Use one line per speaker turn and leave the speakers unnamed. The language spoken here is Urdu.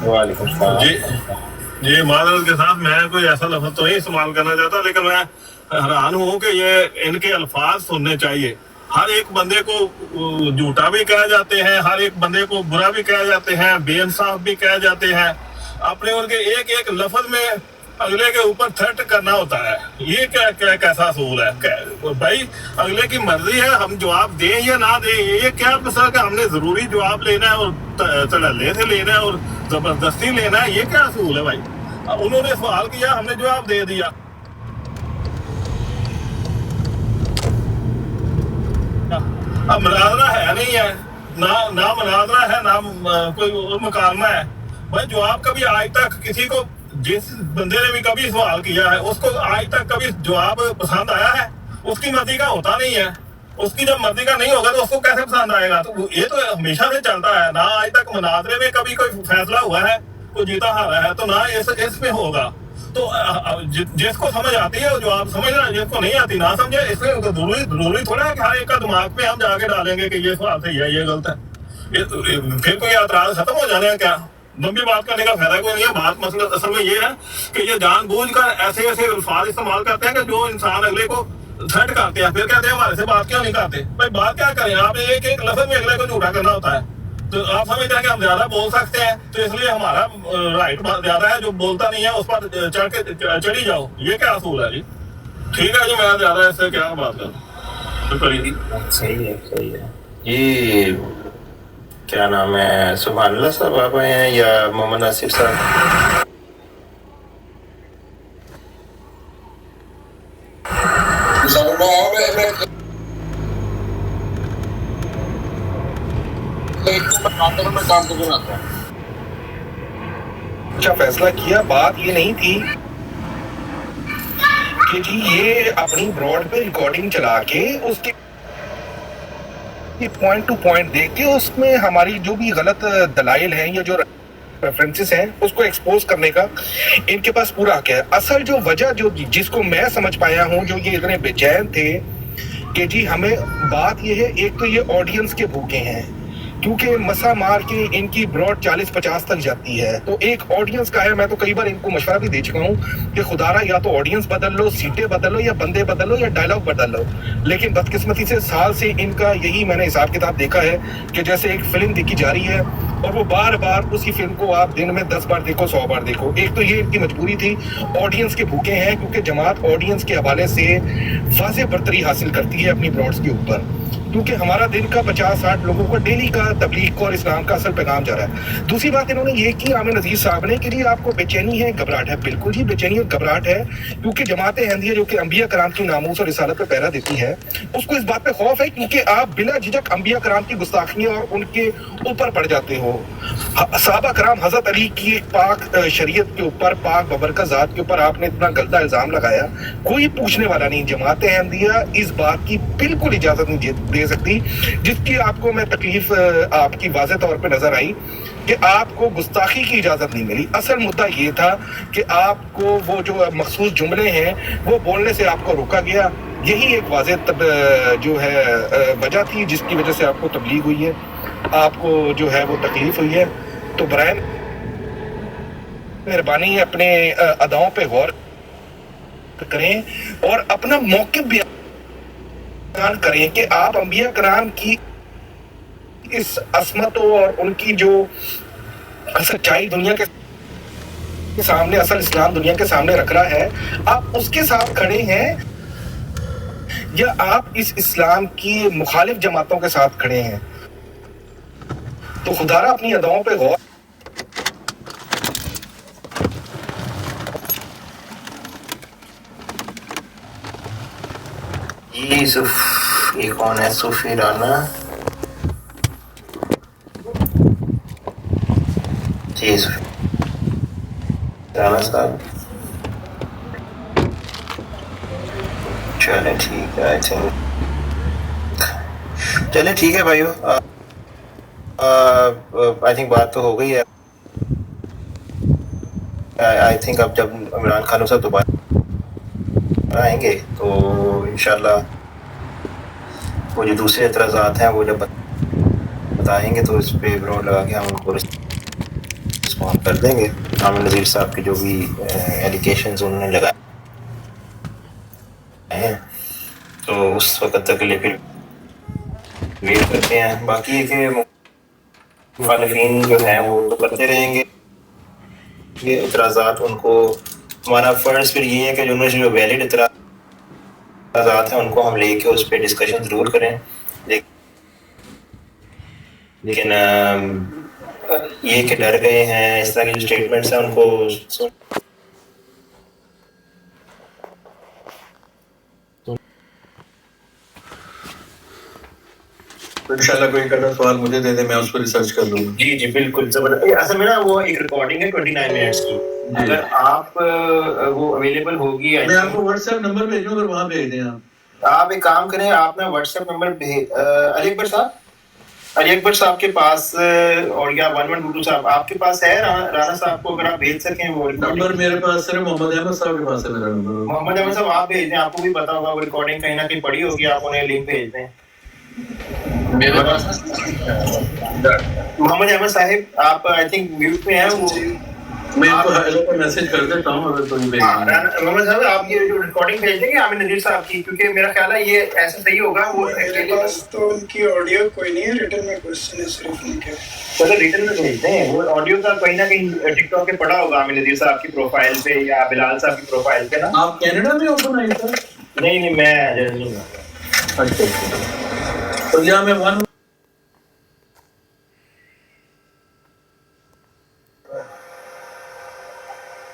وعلیکم السلام
جی جی، معذرت کے ساتھ میں کوئی ایسا لفظ تو نہیں استعمال کرنا چاہتا، لیکن میں حیران ہوں کہ یہ ان کے الفاظ سننے چاہیے. ہر ایک بندے کو جھوٹا بھی کہہ جاتے ہیں، ہر ایک بندے کو برا بھی کہہ جاتے ہیں، بے انصاف بھی کہہ جاتے ہیں. اپنے ان کے ایک ایک لفظ میں اگلے کے اوپر تھرٹ کرنا ہوتا ہے. یہ کیسا اصول ہے بھائی؟ اگلے کی مرضی ہے ہم جواب دیں یا نہ دیں. یہ کیا مثلا کہ ہم نے ضروری جواب لینا ہے اور تڑلے سے لینا ہے اور زبردستی لینا ہے؟ یہ کیا اصول ہے بھائی؟ انہوں نے سوال کیا، ہم نے جواب دے دیا. اب مناظرہ ہے نہیں ہے، نہ مناظرہ ہے، نہ کوئی مکالمہ ہے بھائی. جواب کبھی آج تک کسی کو، جس بندے نے بھی کبھی سوال کیا ہے اس کو آج تک کبھی جواب پسند آیا ہے؟ اس کی مرضی کا ہوتا نہیں ہے. اس کی جب مرضی کا نہیں ہوگا تو اس کو کیسے پسند آئے گا؟ تو یہ تو ہمیشہ سے چلتا ہے. نہ آج تک مناظرے میں کبھی کوئی فیصلہ ہوا ہے، کوئی جیتا ہارا ہے، تو نہ اس میں ہوگا. تو جس کو سمجھ آتی ہے وہ جواب سمجھ رہا ہے، جس کو نہیں آتی نہ سمجھے. اس میں ضروری تھوڑا ہے کہ ہر ایک کا دماغ پہ ہم جا کے ڈالیں گے کہ یہ سوال صحیح ہے، یہ غلط ہے. پھر کوئی اعتراض ختم ہو جانے ہیں کیا؟ لمبی بات کرنے کا فائدہ کوئی نہیں ہے. بات مسئلہ اصل میں یہ ہے کہ یہ جان بوجھ کر ایسے ایسے الفاظ استعمال کرتے ہیں کہ جو انسان اگلے کو تھرٹ کرتے ہیں. پھر کہتے ہیں ہمارے سے بات کیوں نہیں کرتے؟ بھائی بات کیا کریں؟ آپ نے ایک ایک لفظ میں اگلے کو جھوٹا کرنا ہوتا ہے. تو آپ سمجھتے ہیں کہ ہم زیادہ بول سکتے ہیں تو اس لیے ہمارا رائٹ زیادہ ہے، جو بولتا نہیں ہے اس پر چڑھی جاؤ. یہ کیا اصول ہے جی؟ ٹھیک ہے جی، میں زیادہ اس سے کیا بات کروں.
صحیح ہے. یہ کیا نام ہے، سبحان اللہ صاحب آپ آئے ہیں یا محمد آصف صاحب؟
اچھا فیصلہ کیا. بات یہ نہیں تھی کہ جی یہ اپنی براڈ پہ ریکارڈنگ چلا کے اس کے پوائنٹ ٹو پوائنٹ دیکھ کے اس میں ہماری جو بھی غلط دلائل ہیں یا جو ریفرنسز ہیں اس کو ایکسپوز کرنے کا ان کے پاس پورا حق ہے. اصل جو وجہ جو جس کو میں سمجھ پایا ہوں جو یہ اتنے بے چین تھے کہ جی ہمیں بات یہ ہے، ایک تو یہ آڈینس کے بھوکے ہیں کیونکہ مسا مار کے ان کی براڈ 40-50 تک جاتی ہے. تو ایک آڈینس کا ہے. میں تو کئی بار ان کو مشورہ بھی دے چکا ہوں کہ خدا را یا تو آڈینس بدل لو، سیٹیں بدل لو، یا بندے بدل لو، یا ڈائلاگ بدل لو. لیکن بدقسمتی سے سال سے ان کا یہی میں نے حساب کتاب دیکھا ہے کہ جیسے ایک فلم دیکھی جا رہی ہے اور وہ بار بار اسی فلم کو آپ دن میں 10 بار دیکھو، 100 بار دیکھو. ایک تو یہ ان کی مجبوری تھی. آڈینس کے بھوکے ہیں کیونکہ جماعت آڈینس کے حوالے سے واضح برتری حاصل کرتی ہے اپنی براڈز کے اوپر، کیونکہ ہمارا دن کا 50-60 لوگوں کو ڈیلی کا تبلیغ کو اور اسلام کا اصل پیغام جا رہا ہے. دوسری بات انہوں نے یہ کی عامر نذیر صاحب نے کہ جی آپ کو بے چینی ہے، گھبراہٹ ہے. بالکل جی، بے چینی اور گھبراہٹ ہے کیونکہ جماعت احمدیہ جو کہ انبیاء کرام کی ناموس اور رسالت پہ پہرا دیتی ہے، اس کو اس بات پہ خوف ہے کیونکہ آپ بلا جھجک انبیاء کرام کی گستاخیاں اور ان کے اوپر پڑ جاتے ہو. صحابہ کرام حضرت علی کی ایک پاک شریعت کے اوپر، پاک بابرکت ذات کے اوپر آپ نے اتنا گلدہ الزام لگایا، کوئی پوچھنے والا نہیں. جماعت احمدیہ اس بات کی بالکل اجازت نہیں دے سکتی جس کی آپ کو میں تکلیف آپ کی واضح طور پہ نظر آئی کہ آپ کو گستاخی کی اجازت نہیں ملی. اصل مدعا یہ تھا کہ آپ کو وہ جو مخصوص جملے ہیں وہ بولنے سے آپ کو روکا گیا. یہی ایک واضح جو ہے وجہ تھی جس کی وجہ سے آپ کو تبلیغ ہوئی ہے، آپ کو جو ہے وہ تکلیف ہوئی ہے. تو برائے مہربانی اپنے اداؤں پہ غور کریں اور اپنا موقف بھی کریں کہ آپ انبیاء کرام کی اس عصمتوں اور ان کی جو سچائی دنیا کے سامنے، اصل اسلام دنیا کے سامنے رکھ رہا ہے، آپ اس کے ساتھ کھڑے ہیں یا آپ اس اسلام کی مخالف جماعتوں کے ساتھ کھڑے ہیں. تو خدا را اپنی اداؤں پہ غور.
یہ کون ہے؟ صوفی رانا جی، صوفی رانا صاحب. چلے ٹھیک ہے، چلے ٹھیک ہے بھائیو. آئی تھنک بات تو ہو گئی ہے. آئی تھنک اب جب عمران خان صاحب دوبارہ آئیں گے تو انشاءاللہ وہ جو دوسرے اعتراضات ہیں وہ جب بتائیں گے تو اس پہ روڈ لگا کے ہم ان کو ہم کر دیں گے. عامر نذیر صاحب کے جو بھی ایلیگیشنز انہوں نے لگائے ہیں تو اس وقت تک کے لیے پھر ویٹ کرتے ہیں. باقی یہ کہ مخالفین جو ہیں وہ تو کرتے رہیں گے یہ اعتراضات. ان کو ہمارا فرض پھر یہ ہے کہ جو جو ویلڈ اعتراضات ہیں ان کو ہم لے کے اس پہ ڈسکشن ضرور کریں. لیکن یہ کہ ڈر گئے ہیں اس طرح کی جو اسٹیٹمنٹس ہیں ان کو
انشاءاللہ کوئی کرنا سوال مجھے دے دے، میں اس پر ریسرچ کر لوں گا.
جی جی بالکل زبردست. اصل میں نا وہ ایک ریکارڈنگ ہے 29 منٹس کی، اگر آپ وہ اویلیبل ہوگی
میں آپ کو واٹس ایپ نمبر بھیجوں اگر وہاں بھیج دیں.
آپ ایک کام کریں، آپ نا واٹس ایپ نمبر علی اکبر صاحب کے پاس اور یا 1122 صاحب آپ کے پاس ہے رانا صاحب کو اگر آپ بھیج سکیں وہ
نمبر میرے پاس صرف محمد احمد صاحب کے پاس ہے. میرا نمبر
محمد احمد صاحب آپ بھیج دیں، آپ کو بھی پتا ہوگا وہ ریکارڈنگ کہیں نہ کہیں پڑی ہوگی، آپ انہیں لنک بھیج دیں. محمد احمد صاحب آپ آئی تھنک میوٹ میں ہیں، وہ
میں ان کو ہیلو پر میسج کر دیتا ہوں اگر کوئی بھیج دیں.
محمد صاحب آپ یہ جو ریکارڈنگ بھیج دیں گے عامر نذیر صاحب کی، کیونکہ میرا خیال ہے یہ ایسا صحیح ہوگا. وہ
میرے پاس تو ان کی آڈیو کوئی نہیں ہے، ریٹن میں کوشچن ہے صرف ان کے.
چلو ریٹن میں بھیج دیں. وہ آڈیو کا کہیں نہ کہیں ٹک ٹاک پہ پڑا ہوگا عامر نذیر صاحب کی پروفائل پہ یا بلال صاحب کی پروفائل پہ نا.
آپ کینیڈا میں اوپن آئی سر؟
نہیں میں
اچھا تو یہاں میں